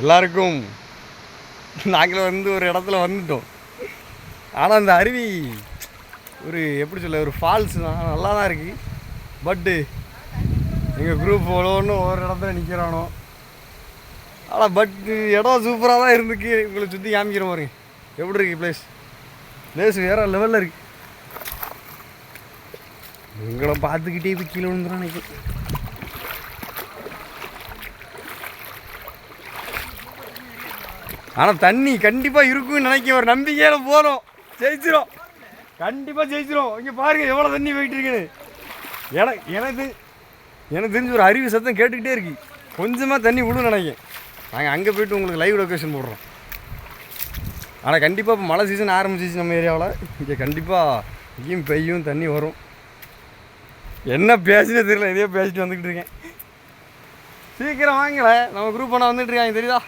எல்லாருக்கும் நாங்கள் வந்து ஒரு இடத்துல வந்துட்டோம். ஆனால் அந்த அருவி ஒரு எப்படி சொல்ல ஒரு ஃபால்ஸ் தான், நல்லா தான் இருக்குது. பட்டு எங்கள் குரூப் ஒன்று ஒரு இடத்துல நிற்கிறானோ. ஆனால் பட்டு இடம் சூப்பராக தான் இருந்துக்கு. உங்களை சுற்றி காமிக்கிற மாதிரி எப்படி இருக்குது பிளேஸ் வேறு லெவலில் இருக்குது. உங்களை பார்த்துக்கிட்டே இப்போ கீழே விழுந்துடும் நினைக்கிறேன். ஆனால் தண்ணி கண்டிப்பாக இருக்குன்னு நினைக்க ஒரு நம்பிக்கையில் போகிறோம். ஜெயிச்சிரும், கண்டிப்பாக ஜெயிச்சிரும். இங்கே பாருங்கள் எவ்வளோ தண்ணி போயிட்டு இருக்குன்னு. எனக்கு தெரிஞ்ச ஒரு அருவி சத்தம் கேட்டுக்கிட்டே இருக்கு. கொஞ்சமாக தண்ணி விடுன்னு நினைக்கிறேன். நாங்கள் அங்கே போய்ட்டு உங்களுக்கு லைவ் லொக்கேஷன் போடுறோம். ஆனால் கண்டிப்பாக இப்போ மழை சீசன் ஆரம்பிச்சிச்சு நம்ம ஏரியாவில். இங்கே கண்டிப்பாக இங்கேயும் பெய்யும், தண்ணி வரும். என்ன பேசினே தெரியல, இதே பேசிட்டு வந்துக்கிட்டு இருக்கேன். சீக்கிரம் வாங்கலை, நம்ம குரூப் பண்ண வந்துட்டு இருக்காங்க தெரியுதா.